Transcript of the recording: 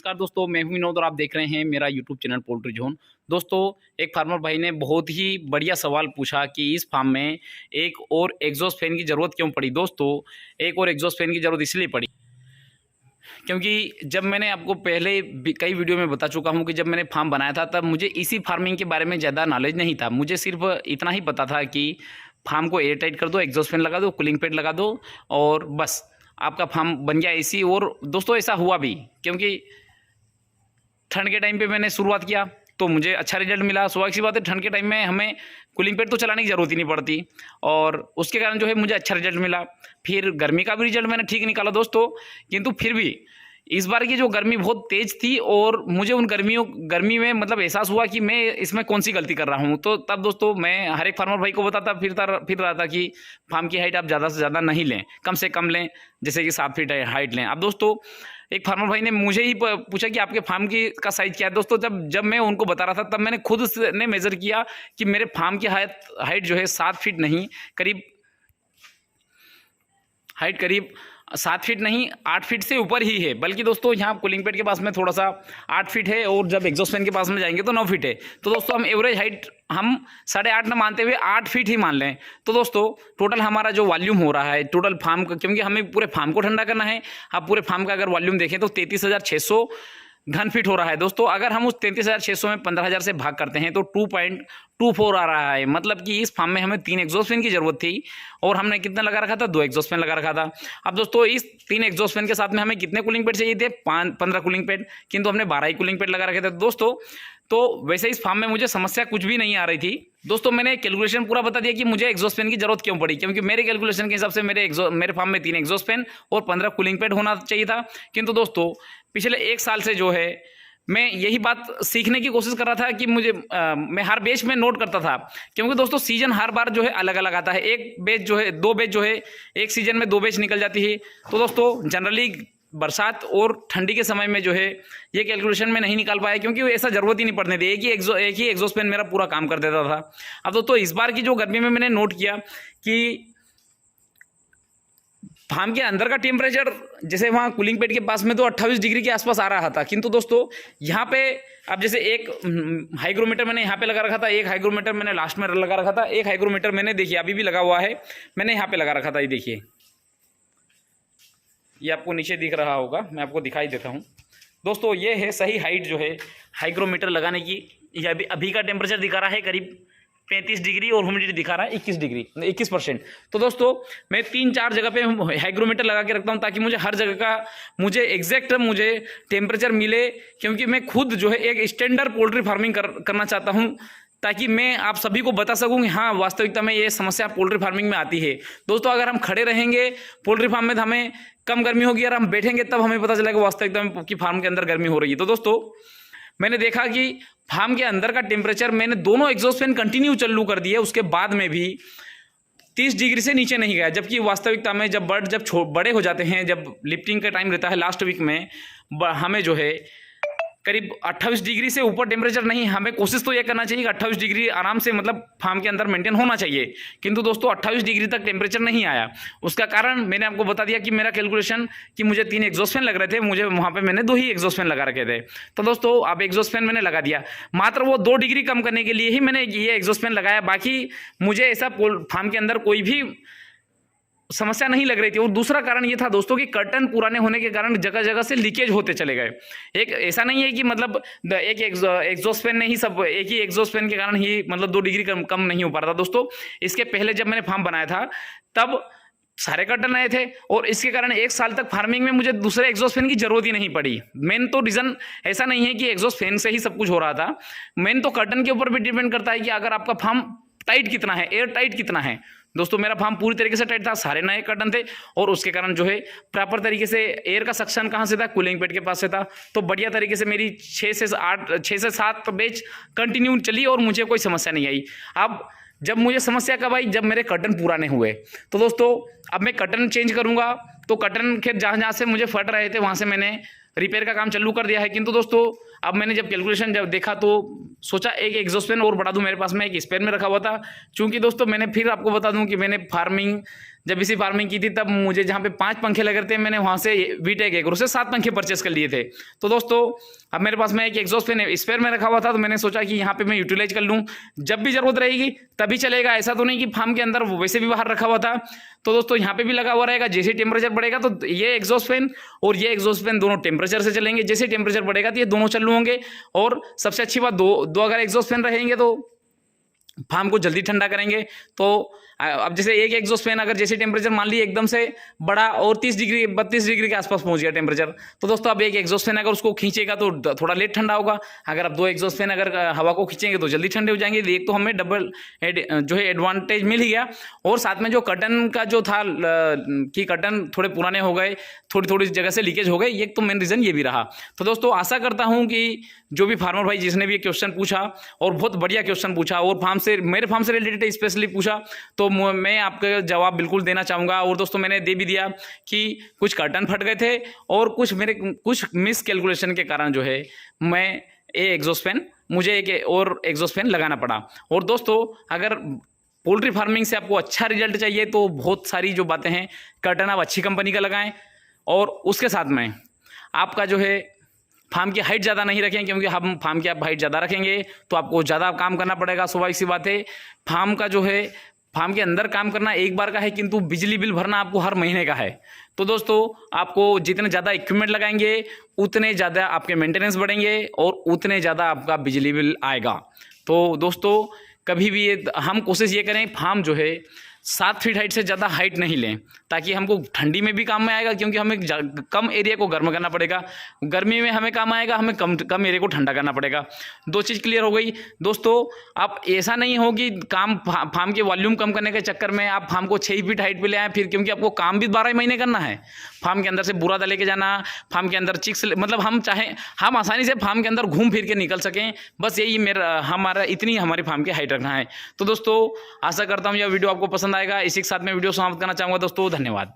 नमस्कार दोस्तों, मैं हूं विनोद और आप देख रहे हैं मेरा यूट्यूब चैनल पोल्ट्री जोन। दोस्तों, एक फार्मर भाई ने बहुत ही बढ़िया सवाल पूछा कि इस फार्म में एक और एग्जॉस्ट फैन की ज़रूरत क्यों पड़ी। दोस्तों, एक और एग्जॉस्ट फैन की ज़रूरत इसलिए पड़ी क्योंकि जब मैंने आपको पहले भी कई वीडियो में बता चुका हूं कि जब मैंने फार्म बनाया था तब मुझे इसी फार्मिंग के बारे में ज़्यादा नॉलेज नहीं था। मुझे सिर्फ इतना ही पता था कि फार्म को एयर टाइट कर दो, एग्जॉस्ट फैन लगा दो, कूलिंग पैड लगा दो और बस आपका फार्म बन गया एसी। और दोस्तों, ऐसा हुआ भी क्योंकि ठंड के टाइम पे मैंने शुरुआत किया तो मुझे अच्छा रिजल्ट मिला। स्वाभाविक सी बात है, ठंड के टाइम में हमें कूलिंग पैड तो चलाने की ज़रूरत ही नहीं पड़ती और उसके कारण जो है मुझे अच्छा रिजल्ट मिला। फिर गर्मी का भी रिजल्ट मैंने ठीक निकाला दोस्तों, किंतु फिर भी इस बार की जो गर्मी बहुत तेज़ थी और मुझे उन गर्मी में मतलब एहसास हुआ कि मैं इसमें कौन सी गलती कर रहा हूँ। तो तब दोस्तों मैं हर एक फार्मर भाई को बताता फिर रहा था कि फार्म की हाइट आप ज़्यादा से ज़्यादा नहीं लें, कम से कम लें, जैसे कि 7 फीट हाइट लें। अब दोस्तों, एक फार्मर भाई ने मुझे ही पूछा कि आपके फार्म की का साइज़ क्या है। दोस्तों, जब मैं उनको बता रहा था तब मैंने खुद ने मेज़र किया कि मेरे फार्म की हाइट जो है 7 फीट नहीं, करीब 7 फीट नहीं 8 फीट से ऊपर ही है। बल्कि दोस्तों, यहाँ कूलिंग पैड के पास में थोड़ा सा 8 फीट है और जब एग्जॉस्ट फैन के पास में जाएंगे तो 9 फीट है। तो दोस्तों, हम एवरेज हाइट हम 8.5 न मानते हुए 8 फीट ही मान लें। तो दोस्तों, टोटल हमारा जो वॉल्यूम हो रहा है टोटल फार्म का, क्योंकि हमें पूरे फार्म को ठंडा करना है, आप पूरे फार्म का अगर वॉल्यूम देखें तो 33,600 घन फीट हो रहा है। दोस्तों, अगर हम उस 33,600 में 15,000 से भाग करते हैं तो 2.24 आ रहा है। मतलब कि इस फार्म में हमें 3 एग्जॉस्ट फैन की ज़रूरत थी और हमने कितना लगा रखा था, 2 एग्जॉस्ट फैन लगा रखा था। अब दोस्तों, इस 3 एग्जॉस्ट फैन के साथ में हमें कितने कूलिंग पैड चाहिए थे, 15 कूलिंग पैड, किंतु हमने 12 ही कूलिंग पैड लगा रखे थे दोस्तों। तो वैसे इस फार्म में मुझे समस्या कुछ भी नहीं आ रही थी दोस्तों। मैंने कैलकुलेशन पूरा बता दिया कि मुझे एग्जॉस्ट फैन की जरूरत क्यों पड़ी, क्योंकि मेरे कैलकुलेशन के हिसाब से मेरे फार्म में 3 एग्जॉस्ट फैन और 15 कूलिंग पैड होना चाहिए था। किंतु दोस्तों, पिछले 1 साल से जो है मैं यही बात सीखने की कोशिश कर रहा था कि मैं हर बैच में नोट करता था, क्योंकि दोस्तों सीजन हर बार जो है अलग अलग आता है। एक बैच जो है 2 बैच जो है एक सीजन में 2 बैच निकल जाती है। तो दोस्तों, जनरली बरसात और ठंडी के समय में जो है ये कैलकुलेशन में नहीं निकाल पाया, क्योंकि ऐसा ज़रूरत ही नहीं पड़ने दी, एक ही एग्जॉस्ट फैन मेरा पूरा काम कर देता था। अब दोस्तों, इस बार की जो गर्मी में मैंने नोट किया कि फार्म के अंदर का टेम्परेचर जैसे वहाँ कूलिंग पैड के पास में तो 28 डिग्री के आसपास आ रहा था, किंतु दोस्तों यहाँ पे अब जैसे एक हाइग्रोमीटर मैंने यहाँ पे लगा रखा था, एक हाइग्रोमीटर मैंने लास्ट में लगा रखा था, एक हाइग्रोमीटर मैंने देखिए अभी भी लगा हुआ है, मैंने यहाँ पे लगा रखा था। ये देखिए, ये आपको नीचे दिख रहा होगा, मैं आपको दिखाई देता हूँ दोस्तों। ये है सही हाइट जो है हाइग्रोमीटर लगाने की। ये अभी का टेम्परेचर दिखा रहा है करीब 35 डिग्री और ह्यूमिडिटी दिखा रहा है 21%। तो दोस्तों, मैं 3-4 जगह पे हाइग्रोमीटर लगा के रखता हूँ ताकि मुझे हर जगह का एग्जैक्ट टेम्परेचर मिले, क्योंकि मैं खुद जो है एक स्टैंडर्ड पोल्ट्री फार्मिंग करना चाहता हूँ, ताकि मैं आप सभी को बता सकूं कि हाँ, वास्तविकता में ये समस्या पोल्ट्री फार्मिंग में आती है। दोस्तों, अगर हम खड़े रहेंगे पोल्ट्री फार्म में तो हमें कम गर्मी होगी, और हम बैठेंगे तब हमें पता चलेगा वास्तविकता में कि फार्म के अंदर गर्मी हो रही है। तो दोस्तों, मैंने देखा कि फार्म के अंदर का टेम्परेचर मैंने दोनों एग्जॉस्ट फैन कंटिन्यू चालू कर दिए, उसके बाद में भी 30 डिग्री से नीचे नहीं गया। जबकि वास्तविकता में जब बड़े हो जाते हैं, जब लिफ्टिंग का टाइम रहता है लास्ट वीक में, हमें जो है करीब 28 डिग्री से ऊपर टेम्परेचर नहीं, हमें कोशिश तो ये करना चाहिए कि 28 डिग्री आराम से मतलब फार्म के अंदर मेंटेन होना चाहिए। किंतु दोस्तों, 28 डिग्री तक टेम्परेचर नहीं आया। उसका कारण मैंने आपको बता दिया कि मेरा कैलकुलेशन कि मुझे 3 एग्जॉस्ट फैन लग रहे थे, मुझे वहाँ पे मैंने 2 ही एग्जॉस्ट फैन लगा रखे थे। तो दोस्तों, अब एग्जॉस्ट फैन मैंने लगा दिया, मात्र वो 2 डिग्री कम करने के लिए ही मैंने ये एग्जॉस्ट फैन लगाया। बाकी मुझे ऐसा फार्म के अंदर कोई भी समस्या नहीं लग रही थी। और दूसरा कारण ये था दोस्तों कि कर्टन पुराने होने के कारण जगह जगह से लीकेज होते चले गए। एक ऐसा नहीं है कि मतलब एक एग्जॉस्ट फैन ने ही सब, एक ही एग्जॉस्ट फैन के कारण ही मतलब 2 डिग्री कम नहीं हो पा रहा था दोस्तों। इसके पहले जब मैंने फार्म बनाया था तब सारे कर्टन आए थे और इसके कारण 1 साल तक फार्मिंग में मुझे दूसरे एग्जॉस्ट फैन की जरूरत ही नहीं पड़ी। मेन तो रीजन ऐसा नहीं है कि एग्जॉस्ट फैन से ही सब कुछ हो रहा था, मेन तो कर्टन के ऊपर भी डिपेंड करता है कि अगर आपका फार्म टाइट कितना है, एयर टाइट कितना है। दोस्तों, मेरा फार्म पूरी तरीके से टाइट था, सारे नए कर्टन थे और उसके कारण जो है प्रॉपर तरीके से एयर का सक्शन कहाँ से था, कूलिंग पैड के पास से था। तो बढ़िया तरीके से मेरी 6 से 7 बैच कंटिन्यू चली और मुझे कोई समस्या नहीं आई। अब जब मुझे समस्या कब आई, जब मेरे कर्टन पुराने हुए। तो दोस्तों, अब मैं कर्टन चेंज करूंगा, तो कर्टन खेत जहाँ से मुझे फट रहे थे वहाँ से मैंने रिपेयर का काम चालू कर दिया है। किंतु दोस्तों, अब मैंने जब कैलकुलेशन देखा तो सोचा एक एग्जॉस्ट फैन और बढ़ा दूं। मेरे पास में एक स्पेयर में रखा हुआ था, चूंकि दोस्तों मैंने फिर आपको बता दूं कि मैंने फार्मिंग जब इसी फार्मिंग की थी तब मुझे जहाँ पे 5 पंखे लगे थे, मैंने वहाँ से वीटेक एग्रो से 7 पंखे परचेस कर लिए थे। तो दोस्तों अब मेरे पास में एक एग्जॉस्ट फैन स्पेयर में रखा हुआ था, तो मैंने सोचा कि यहाँ पे मैं यूटिलाइज कर लूँ, जब भी जरूरत रहेगी तभी चलेगा। ऐसा तो नहीं कि फार्म के अंदर वैसे भी बाहर रखा हुआ था। तो दोस्तों यहाँ पे भी लगा हुआ रहेगा, जैसे टेम्परेचर बढ़ेगा तो ये एग्जॉस्ट फैन और ये एग्जॉस्ट फैन दोनों टेम्परेचर से चलेंगे, जैसे टेम्परेचर बढ़ेगा तो ये दोनों चालू होंगे। और सबसे अच्छी बात, दो अगर एग्जॉस्ट फैन रहेंगे तो फार्म को जल्दी ठंडा करेंगे। तो अब जैसे एक एग्जॉस्ट फैन अगर जैसे टेम्परेचर मान ली एकदम से बढ़ा और 30 डिग्री 32 डिग्री के आसपास पहुंच गया टेम्परेचर, तो दोस्तों अब एक एग्जॉस्ट फैन अगर उसको खींचेगा तो थोड़ा लेट ठंडा होगा। अगर अब 2 एग्जॉस्ट फैन अगर हवा को खींचेंगे तो जल्दी ठंडे हो जाएंगे। एक तो हमें डबल जो है एडवांटेज मिल ही गया, और साथ में जो कर्टन का जो था कि कर्टन थोड़े पुराने हो गए, थोड़ी जगह से लीकेज हो गए, ये तो मेन रीज़न ये भी रहा। तो दोस्तों आशा करता हूँ कि जो भी फार्मर भाई जिसने भी ये क्वेश्चन पूछा, और बहुत बढ़िया क्वेश्चन पूछा, और मेरे फार्म से रिलेटेड स्पेशली पूछा, तो मैं आपका जवाब बिल्कुल देना चाहूँगा। और दोस्तों मैंने दे भी दिया कि कुछ कर्टन फट गए थे और कुछ मिस कैलकुलेशन के कारण जो है मुझे एक और एग्जॉस्ट फैन लगाना पड़ा। और दोस्तों अगर पोल्ट्री फार्मिंग से आपको अच्छा रिजल्ट चाहिए तो बहुत सारी जो बातें हैं, कर्टन आप अच्छी कंपनी का लगाएं, और उसके साथ में आपका जो है फार्म की हाइट ज़्यादा नहीं रखें, क्योंकि हम फार्म की आप हाइट ज़्यादा रखेंगे तो आपको ज़्यादा काम करना पड़ेगा। स्वाभाविक सी बात है, फार्म का जो है फार्म के अंदर काम करना एक बार का है, किंतु बिजली बिल भरना आपको हर महीने का है। तो दोस्तों आपको जितने ज़्यादा इक्विपमेंट लगाएंगे उतने ज़्यादा आपके मेंटेनेंस बढ़ेंगे और उतने ज़्यादा आपका बिजली बिल आएगा। तो दोस्तों कभी भी हम कोशिश ये करें, फार्म जो है 7 फीट हाइट से ज़्यादा हाइट नहीं लें, ताकि हमको ठंडी में भी काम में आएगा, क्योंकि हमें कम एरिया को गर्म करना पड़ेगा। गर्मी में हमें काम आएगा, हमें कम एरिया को ठंडा करना पड़ेगा। 2 चीज़ क्लियर हो गई। दोस्तों आप ऐसा नहीं हो कि फार्म के वॉल्यूम कम करने के चक्कर में आप फार्म को 6 फीट हाइट पे ले आए, फिर क्योंकि आपको काम भी 12 महीने करना है। फार्म के अंदर से बुरादा लेके जाना, फार्म के अंदर चिक्स, मतलब हम आसानी से फार्म के अंदर घूम फिर के निकल सकें, बस यही हमारा इतनी हमारी फार्म की हाइट रखना है। तो दोस्तों आशा करता हूँ यह वीडियो आपको पसंद आएगा। इसी के साथ मैं वीडियो समाप्त करना चाहूँगा दोस्तों। धन्यवाद।